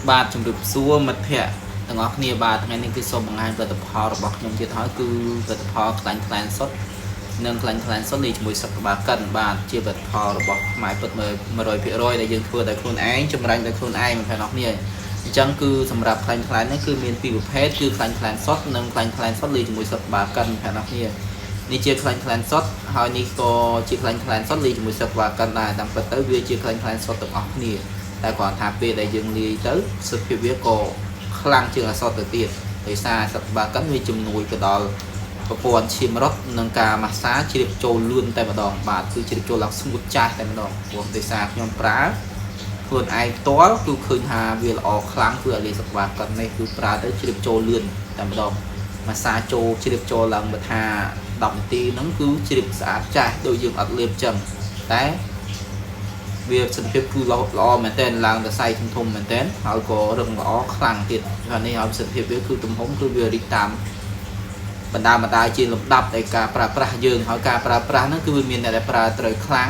បាទជំរាបសួរមិត្តភ័ក្តិទាំងអស់គ្នាបាទថ្ងៃនេះគឺសូមបង្ហាញផលិតផលរបស់ខ្ញុំទៀតហើយគឺផលិតផលខ្លាញ់ខ្លាញ់សុទ្ធនិងខ្លាញ់ខ្លាញ់សុទ្ធនេះជាមួយសត្វក្បាលកិនបាទជាផលិតផលរបស់ខ្មែរពិត100%ដែលយើងធ្វើដោយខ្លួនឯងចម្រាញ់ដោយខ្លួនឯងបងប្អូនគ្នាអញ្ចឹងគឺសម្រាប់ខ្លាញ់ខ្លាញ់នេះគឺមានពីរប្រភេទគឺខ្លាញ់ខ្លាញ់សុទ្ធនិងខ្លាញ់ខ្លាញ់សុទ្ធលាយជាមួយសត្វក្បាលកិនបងប្អូនគ្នានេះជាខ្លាញ់ខ្លាញ់សុទ្ធហើយនេះក៏ជាខ្លាញ់ខ្លាញ់សុទ្ធលាយជាមួយសត្វក្បាលកិនដែរតាមពិតទៅវាជាខ្លាញ់ខ្លាញ់សុទ្ធទាំងអស់គ្នាតែគ្រាន់ថាពេលដែលយើងលាយទៅសុខភាពវាក៏ខ្លាំងជាងអសតទៅទៀតដោយសារសត្វក្បាលកិនវាជំនួយទៅដល់ប្រព័ន្ធឈាមរត់និងការម៉ាស្សាជ្រាបចូលលឿនតែម្ដងបាទគឺជ្រាបចូលឡើងស្ងួតចាស់តែម្ដងព្រោះដោយសារខ្ញុំប្រើខ្លួនឯងផ្ទាល់គឺឃើញថាវាល្អខ្លាំងគឺអាលីសត្វក្បាលកិននេះគឺប្រើទៅជ្រាបចូលលឿនតែម្ដងម៉ាស្សាចូលជ្រាបចូលឡើងបើថា10នាទីហ្នឹងគឺជ្រាបស្អាតចាស់ដូចយើងអត់លាបចឹងតែវាប្រសិទ្ធភាពគឺល្អមែនតើឡើងទៅសៃធំមែនតើហើយក៏រឹងល្អខ្លាំងទៀតហើយនេះហើយប្រសិទ្ធភាពវាគឺទំហំគឺវារីកតាមបណ្ដាជាលំដាប់នៃការប្រើប្រាស់យើងហើយការប្រើប្រាស់ហ្នឹងគឺវាមានអ្នកដែលប្រើត្រូវខ្លាំង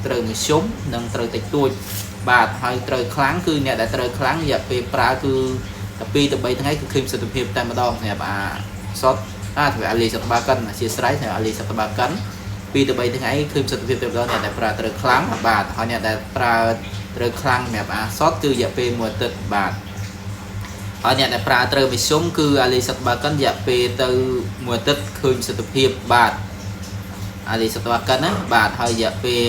ត្រូវមធ្យមនិងត្រូវតិចតួចបាទហើយត្រូវខ្លាំងគឺអ្នកដែលត្រូវខ្លាំងរយៈពេលប្រើគឺតែ2ទៅ3ថ្ងៃគឺឃើញប្រសិទ្ធភាពតែម្ដងសម្រាប់សតធ្វើអាលីសត្វក្បាលកិនអធិស្ឋានអាលីសត្វក្បាលកិន2ទៅ3ថ្ងៃឃើញប្រសិទ្ធភាពទៅដល់អ្នកដែលប្រើត្រូវខ្លាំងបាទហើយអ្នកដែលប្រើត្រូវខ្លាំងសម្រាប់សតគឺរយៈពេល1អាទិត្យបាទហើយអ្នកដែលប្រើត្រូវមធ្យមគឺអាលីសត្វក្បាលកិនរយៈពេលទៅ1អាទិត្យឃើញប្រសិទ្ធភាពបាទអាលីសត្វក្បាលកិនណាបាទហើយរយៈពេល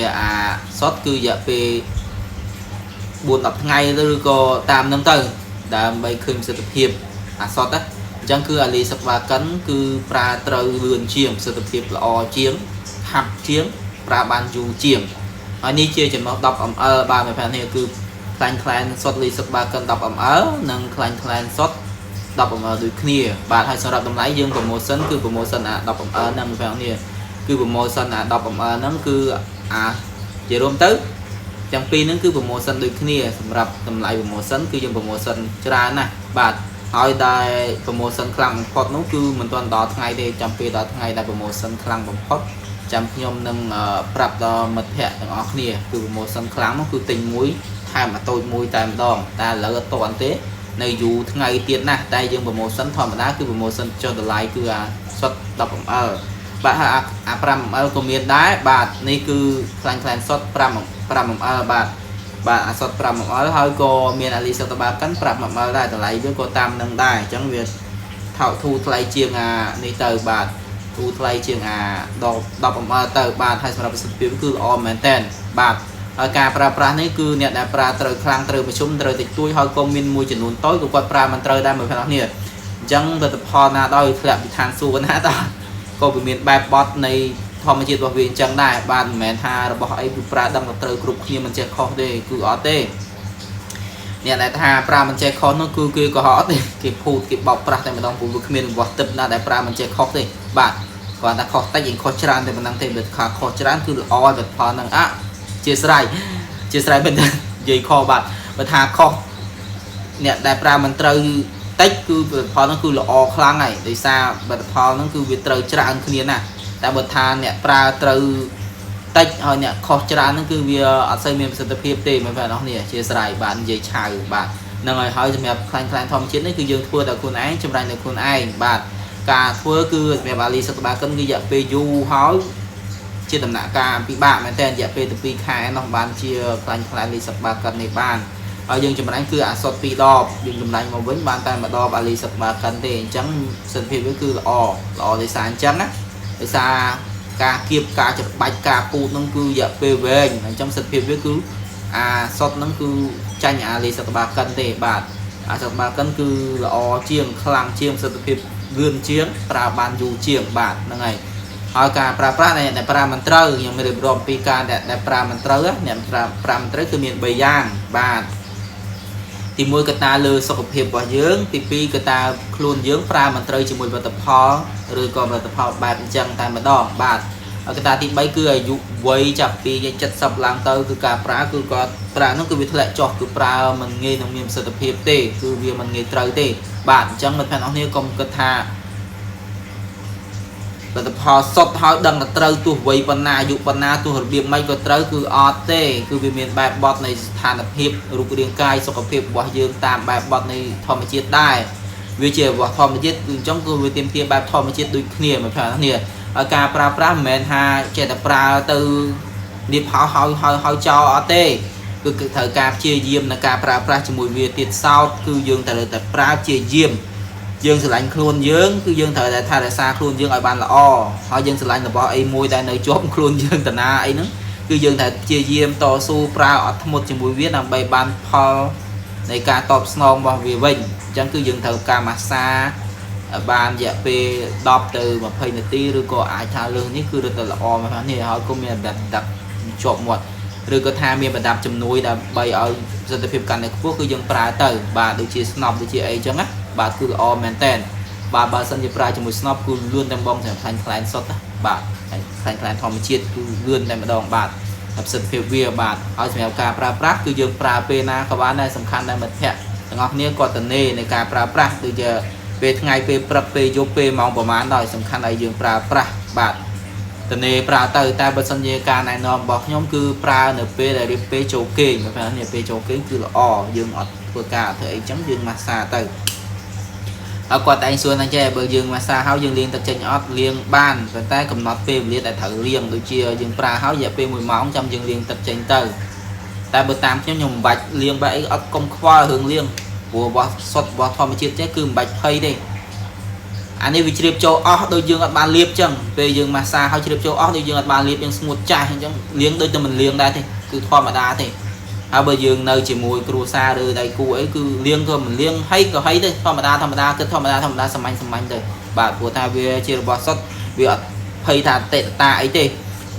សតគឺរយៈពេល4-10ថ្ងៃឬក៏តាមនឹងទៅដើម្បីឃើញប្រសិទ្ធភាពសតណាអញ្ចឹងគឺអាលីសត្វក្បាលកិនគឺប្រើត្រូវលឿនជាងប្រសិទ្ធភាពល្អជាងហាប់ជាងប្រើបានយូរជាងហើយនេះជាចំណុះ10 ml បាទmesខាងនេះគឺខ្លាញ់ខ្លែនសុទ្ធលីសឹកបាកិន10 ml និងខ្លាញ់ខ្លែនសុទ្ធ10 ml ដូចគ្នាបាទហើយសម្រាប់តម្លៃយើង promotion គឺ promotion 10 ml ហ្នឹងmesខាងនេះគឺ promotion 10 ml ហ្នឹងគឺជារួមទៅទាំងពីរហ្នឹងគឺ promotion ដូចគ្នាសម្រាប់តម្លៃ promotion គឺយើង promotion ច្រើនណាស់បាទហើយដែល promotion ខ្លាំងបំផុតនោះគឺមិនទាន់ដល់ថ្ងៃទេចាំពេលដល់ថ្ងៃដែល promotion ខ្លាំងបំផុតចាំខ្ញុំនឹងប្រាប់ដល់មិត្តភ័ក្តិទាំងអស់គ្នាគឺ promotion ខ្លាំងនោះគឺទិញមួយថែមអាតូចមួយតែម្ដងតែឥឡូវអត់ទាន់ទេនៅយូរថ្ងៃទៀតណាស់តែយើង promotion ធម្មតាគឺ promotion ចុះតម្លៃគឺសុទ្ធ10 ml បាទហើយ5 ml ក៏មានដែរបាទនេះគឺខ្លាញ់ខ្លែនសុទ្ធ5 ml បាទសុទ្ធ5 ml ហើយក៏មានអាលីសុទ្ធក្បាលកិន5 ml ដែរតម្លៃវាក៏តាមនឹងដែរអញ្ចឹងវាថោកធូរថ្លៃជាងនេះទៅបាទធូរថ្លៃជាង10 ml ទៅបាទហើយសម្រាប់ប្រសិទ្ធភាពគឺល្អមែនតើបាទហើយការប្រើប្រាស់នេះគឺអ្នកដែលប្រើត្រូវខ្លាំងត្រូវប្រជុំត្រូវតិចតួចហើយក៏មានមួយចំនួនតូចក៏គាត់ប្រើមិនត្រូវដែរមើលបងប្អូនគ្នាអញ្ចឹងផលិតផលណាដោយធ្លាក់ពីឋានសួគ៌ណាតើក៏វាមានបែបបត់នៃធម្មជាតិរបស់វាអញ្ចឹងដែរបាទមិនមែនថារបស់អីគឺប្រើដឹងទៅត្រូវគ្រប់គ្នាមិនចេះខុសទេគឺអត់ទេអ្នកដែលថាប្រើមិនចេះខុសនោះគឺគេក៏អត់ទេគេភូតគេបោកប្រាស់តែម្ដងព្រោះវាគ្មានរបស់ទឹកណាដែលប្រើមិនចេះខុសទេបាទគាត់ថាខុសតិចឯងខុសច្រើនតែប៉ុណ្ណឹងទេបើថាខុសច្រើនគឺល្អផលិតផលហ្នឹងជាស្រ័យមិននិយាយខុសបាទបើថាខុសអ្នកដែលប្រើមិនត្រូវតិចគឺផលិតផលហ្នឹងគឺល្អខ្លាំងហើយដោយសារផលិតផលហ្នឹងគឺវាត្រូវច្រើនគ្នាណាស់តែបើថាអ្នកប្រើត្រូវតិចហើយអ្នកខុសច្រើនហ្នឹងគឺវាអត់សូវមានប្រសិទ្ធភាពទេមែនបងប្អូននេះជាស្រ័យបាទនិយាយឆៅបាទហ្នឹងហើយសម្រាប់ខ្លាញ់ខ្លែនធម្មជាតិនេះគឺយើងធ្វើដោយខ្លួនឯងចម្រាញ់ដោយខ្លួនឯងបាទការធ្វើគឺសម្រាប់អាលីសត្វក្បាលកិនគឺរយៈពេលយូរហើយជាដំណាក់កាលពិបាកមែនតើរយៈពេលទៅ2ខែនោះបានជាខ្លាញ់ខ្លែនលីសត្វក្បាលកិននេះបានហើយយើងចម្រាញ់គឺអាសុត2ដបយើងចម្រាញ់មកវិញបានតែម្ដងអាលីសត្វក្បាលកិនទេអញ្ចឹងប្រសិទ្ធភាពវាគឺល្អដោយសារអញ្ចឹងណាដោយសារការគៀបការច្របាច់ការពូតហ្នឹងគឺរយៈពេលវែងអញ្ចឹងប្រសិទ្ធភាពវាគឺសុតហ្នឹងគឺចាញ់អាលីសត្វក្បាលកិនទេបាទអាសត្វក្បាលកិនគឺល្អជាងខ្លាំងជាងប្រសិទ្ធភាពលឿនជាងប្រើបានយូរជាងបាទហ្នឹងហើយហើយការប្រើប្រាស់អ្នកប្រើមិនត្រូវខ្ញុំមានរៀបរាប់ពីការដែលប្រើមិនត្រូវអ្នកប្រើមិនត្រូវគឺមាន3យ៉ាងបាទទី1កត្តាលើសុខភាពរបស់យើងទី2កត្តាខ្លួនយើងប្រើមិនត្រូវជាមួយផលិតផលឬក៏ផលិតផលបែបអញ្ចឹងតែម្ដងបាទហើយកត្តាទី3គឺអាយុវ័យចាប់ពី70ឡើងទៅគឺការប្រើគឺគាត់ប្រើនោះគឺវាធ្លាក់ចុះគឺប្រើមិនងាយនឹងមានប្រសិទ្ធភាពទេគឺវាមិនងាយត្រូវទេបាទអញ្ចឹងមិត្តភក្តិអស់គ្នាកុំគិតថា លទ្ធផលសុទ្ធហើយដឹងតែត្រូវទោះវ័យប៉ុណ្ណាអាយុប៉ុណ្ណាទោះរបៀបមិនក៏ត្រូវគឺអត់ទេគឺវាមានបែបបត់នៃស្ថានភាពរូបរាងកាយសុខភាពរបស់យើងតាមបែបបត់នៃធម្មជាតិដែរវាជារបស់ធម្មជាតិគឺអញ្ចឹងគឺវាទាមទារបែបធម្មជាតិដូចគ្នាមកថាគ្នាហើយការប្រើប្រាស់មិនមែនថាចេះតែប្រើទៅនេះហើយចោលអត់ទេគឺត្រូវការព្យាយាមในការប្រើប្រាស់ជាមួយវាទៀតសោតគឺយើងត្រូវតែប្រើព្យាយាមយើងស្រឡាញ់ខ្លួនយើងគឺយើងត្រូវតែថែរក្សាខ្លួនយើងឲ្យបានល្អហើយយើងស្រឡាញ់របស់អីមួយដែលនៅជាប់ខ្លួនយើងតាណាអីហ្នឹងគឺយើងត្រូវព្យាយាមតស៊ូប្រើអត់ធ្មត់ជាមួយវាដើម្បីបានផលនៃការតបស្នងរបស់វាវិញអញ្ចឹងគឺយើងត្រូវការម៉ាស្សាបានរយៈពេល10ទៅ20នាទីឬក៏អាចថាលើសនេះគឺរឹតតែល្អមកថានេះហើយក៏មានដាក់ជាប់មាត់ឬក៏ថាមានប្រដាប់ជំនួយដើម្បីឲ្យប្រសិទ្ធភាពកាន់តែខ្ពស់គឺយើងប្រើទៅបាទដូចជាស្នប់ដូចជាអីចឹងណាបាទគឺល្អមែនតើបាទបើសិនជាប្រើជាមួយស្នប់គឺលឿនតែម្ដងសម្រាប់ខ្លាញ់ខ្លែងសុទ្ធបាទខ្លាញ់ខ្លែងធម្មជាតិគឺលឿនតែម្ដងបាទប្រសិទ្ធភាពវាបាទហើយសម្រាប់ការប្រើប្រាស់គឺយើងប្រើពេលណាក៏បានដែរសំខាន់ដែរមិត្តភ័ក្តិទាំងអស់គ្នាគាត់ទៅនៃការប្រើប្រាស់ដូចជាពេលថ្ងៃពេលព្រឹកពេលយប់ពេលម៉ោងប្រហែលដល់សំខាន់ឲ្យយើងប្រើប្រាស់បាទតនេប្រើទៅតែបើសិនជាការណែនាំរបស់ខ្ញុំគឺប្រើនៅពេលដែលរៀបពេលចូលគេងបើនេះពេលចូលគេងគឺល្អយើងអត់ធ្វើការធ្វើអីចឹងយើងម៉ាស្សាទៅហើយគាត់តែងសួរថាចេះបើយើងម៉ាស្សាហើយយើងលាងទឹកចេញអត់លាងបានប៉ុន្តែកំណត់ពេលវេលាដែលត្រូវលាងដូចជាយើងប្រើហើយរយៈពេល1ម៉ោងចាំយើងលាងទឹកចេញទៅតែបើតាមខ្ញុំមិនបាច់លាងបែបអីអត់កុំខ្វល់រឿងលាងព្រោះរបស់សុទ្ធរបស់ធម្មជាតិចេះគឺមិនបាច់ភ័យទេអានេះវាជ្រាបចូលអស់ដូចយើងអត់បានលាបចឹងពេលយើងម៉ាស្សាហើយជ្រាបចូលអស់ដូចយើងអត់បានលាបយើងស្ងួតចាស់អញ្ចឹងលាងដូចតែមិនលាងដែរទេគឺធម្មតាទេហើយបើយើងនៅជាមួយគ្រួសារឬដៃគូអីគឺលាងក៏មិនលាងហីក៏ហីទៅធម្មតាគិតធម្មតាសាមញ្ញទៅបាទព្រោះថាវាជារបស់សុទ្ធវាអត់ភ័យថាតេតាអីទេ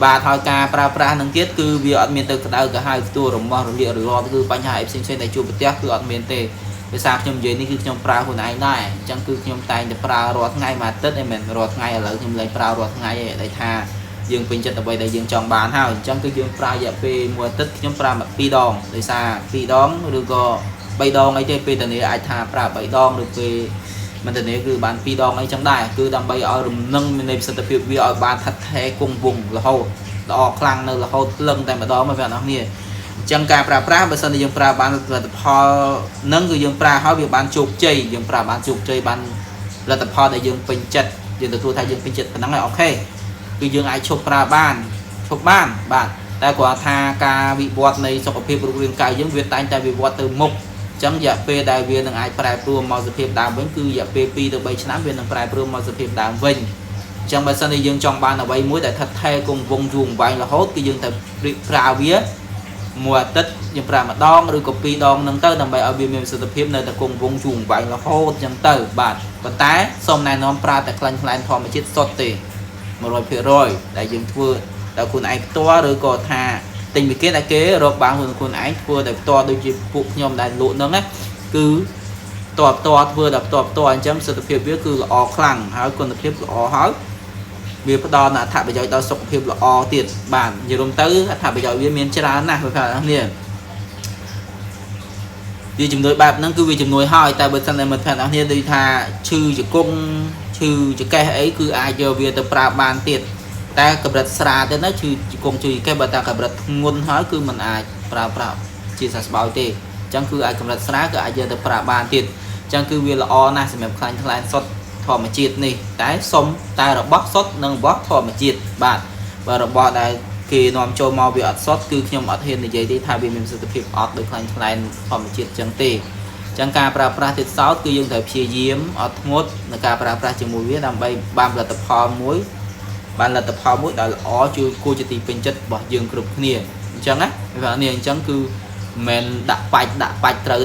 បាទហើយការប្រើប្រាស់នឹងទៀតគឺវាអត់មានទៅក្តៅក៏ហើយផ្ទួរមាស់រលាករលាត់គឺបញ្ហាអីផ្សេងៗដែលជួបប្រទះគឺអត់មានទេភាសាខ្ញុំនិយាយនេះគឺខ្ញុំប្រើខ្លួនឯងដែរអញ្ចឹងគឺខ្ញុំតែងតែប្រើរាល់ថ្ងៃមួយអាទិត្យឯមិនរាល់ថ្ងៃឥឡូវខ្ញុំលែងប្រើរាល់ថ្ងៃឯដែលថាយើងពេញចិត្តអ្វីដែលយើងចង់បានហើយអញ្ចឹងគឺយើងប្រើរយៈពេលមួយអាទិត្យខ្ញុំប្រើមក2ដងដោយសារ2ដងឬក៏3ដងអីទេពេលតនីអាចថាប្រើ3ដងឬពេលមិនតនីគឺបាន2ដងអីចឹងដែរគឺដើម្បីឲ្យរំនឹងនៃប្រសិទ្ធភាពវាឲ្យបានថិតថេរគង់វង្សរហូតល្អខ្លាំងនៅរហូតលឹងតែម្ដងមកអ្នកនរគ្នាអញ្ចឹងការប្រើប្រាស់បើសិនជាយើងប្រើបានលទ្ធផលនឹងគឺយើងប្រើហើយវាបានជោគជ័យយើងប្រើបានជោគជ័យបានលទ្ធផលដែលយើងពេញចិត្តយើងទទួលថាយើងពេញចិត្តប៉ុណ្ណឹងហើយអូខេគឺយើងអាចឈប់ប្រើបានបាទតែគាត់ថាការវិវត្តនៃសុខភាពរូបរាងកាយយើងវាតែងតែវិវត្តទៅមុខអញ្ចឹងរយៈពេលដែលវានឹងអាចប្រែប្រួលមកសភាពដើមវិញគឺរយៈពេល2ទៅ3ឆ្នាំវានឹងប្រែប្រួលមកសភាពដើមវិញអញ្ចឹងបើសិនជាយើងចង់បានអ្វីមួយដែលថិតថេរគង់វង្សយូរអង្វែងរហូតគឺយើងត្រូវប្រើវាមួយអាទិត្យយើងប្រើម្ដងឬក៏2ដងហ្នឹងទៅដើម្បីឲ្យវាមានប្រសិទ្ធភាពនៅតែគង់វង្សយូរអង្វែងរហូតអញ្ចឹងទៅបាទប៉ុន្តែសូមណែនាំប្រើតែខ្លាញ់ខ្លែងធម្មជាតិសុទ្ធទេ100%ដែលយើងធ្វើដល់ខ្លួនឯងផ្ទាល់ឬក៏ថាទិញពីគេតែគេរកបានខ្លួនឯងធ្វើតែផ្ទាល់ដូចជាពួកខ្ញុំដែលលក់ហ្នឹងណាគឺផ្ទាល់ធ្វើតែផ្ទាល់អញ្ចឹងប្រសិទ្ធភាពវាគឺល្អខ្លាំងហើយគុណភាពល្អហើយវាផ្ដល់នូវអត្ថប្រយោជន៍ដល់សុខភាពល្អទៀតបាទនិយាយរួមទៅអត្ថប្រយោជន៍វាមានច្រើនណាស់បងប្អូនគ្នាវាជំនួយបែបហ្នឹងគឺវាជំនួយហើយតែបើសិនតែមិត្តភក្តិអស់គ្នាដូចថាឈឺជង្គង់ឈឺចង្កេះអីគឺអាចយកវាទៅប្រើបានទៀតតែកម្រិតស្រាលទៅណាឈឺជង្គង់ឈឺចង្កេះបើតែកម្រិតធ្ងន់ហើយគឺมันអាចប្រើជាសះស្បើយទេអញ្ចឹងគឺអាចកម្រិតស្រាលគឺអាចយកទៅប្រើបានទៀតអញ្ចឹងគឺវាល្អណាស់សម្រាប់ខ្លាញ់ខ្លែងសុទ្ធធម្មជាតិនេះតែសុំតែរបស់សុទ្ធនិងរបស់ធម្មជាតិបាទបើរបស់ដែលគេនាំចូលមកវាអត់សុទ្ធគឺខ្ញុំអត់ហ៊ាននិយាយទេថាវាមានប្រសិទ្ធភាពអត់ដូចខ្លាញ់ខ្លែងធម្មជាតិចឹងទេអញ្ចឹងការប្រើប្រាស់ទៀតសោតគឺយើងត្រូវព្យាយាមអត់ធ្មត់នៅការប្រើប្រាស់ជាមួយវាដើម្បីបានលទ្ធផលមួយដែលល្អជួយគួរជាទីពេញចិត្តរបស់យើងគ្រប់គ្នាអញ្ចឹងណាបងប្អូននេះអញ្ចឹងគឺមិនដាក់បាច់ត្រូវ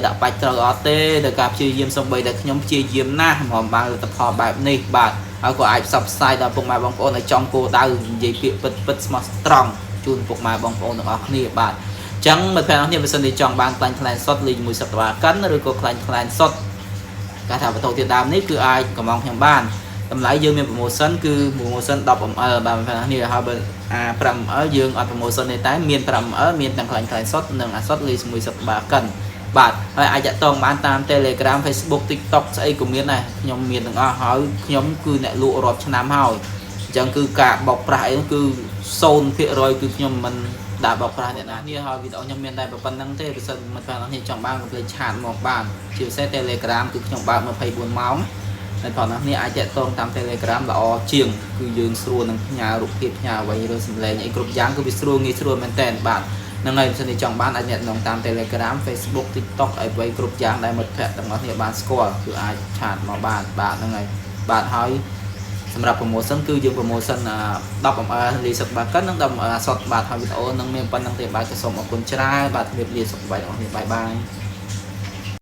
អត់ទេដល់ការព្យាយាមសំបីតែខ្ញុំព្យាយាមណាស់មកបានលទ្ធផលបែបនេះបាទហើយក៏អាចផ្សព្វផ្សាយដល់ពុកម៉ែបងប្អូនឲ្យចង់គោលដៅនិយាយពាក្យពិតស្មោះត្រង់ជូនពុកម៉ែបងប្អូនទាំងអស់គ្នាបាទអញ្ចឹងមិត្តភក្តិអ្នកបើសិនជាចង់បានខ្លាញ់ខ្លែងសុទ្ធលេខជាមួយសត្វកិនឬក៏ខ្លាញ់ខ្លែងសុទ្ធការថាវត្ថុធាតុដើមនេះគឺអាចកំងខ្ញុំបានតម្លៃយើងមាន promotion គឺ promotion 10ml បាទមិត្តភក្តិនេះហើយបើអា 5ml យើងអត់ promotion ទេតែមាន 5ml មានទាំងខ្លាញ់ខ្លែងសុទ្ធនិងអាសុទ្ធលេខជាមួយសត្វកិនបាទហើយអាចតាក់ទងបានតាម Telegram Facebook TikTok ស្អីក៏មានដែរខ្ញុំមានទាំងអស់ហើយខ្ញុំគឺអ្នកលក់រាប់ឆ្នាំហើយ chẳng cứ cả bọc trái nó cứ xôn phía rồi cứ nhom mình đã bọc trái này nè hỏi video nhom miền Tây và phần năng thế bây giờ mình phải nói thì chọn bạn một lời chặn một bàn chia sẻ Telegram cứ chọn bạn mà phải buồn máu nên còn này ai chạy tôn tam Telegram là o chiềng cứ dương xua năng nhà rụt hiệp nhà vậy rồi xem lại những group dáng cứ bị xua nghĩ xua mình tên bạn năng này sẽ đi chọn bạn ai nhận nông tam Telegram Facebook TikTok ai vậy group dáng đây một thẻ tầm ngón hiệu bạn score cứ ai chặn một bàn bạn năng này bạn hỏiสำหรับโปรโมชั่นคือយើងโปรโมชั่น10អំអើលីសឹកបាទកិននឹង10សតបាទហើយវីដេអូនឹងមានប៉ុណ្ណឹងទេបាទសូមអរគុណច្រើនបាទជំរាបលាសុខសប្បាយអរគុណបាយបាយ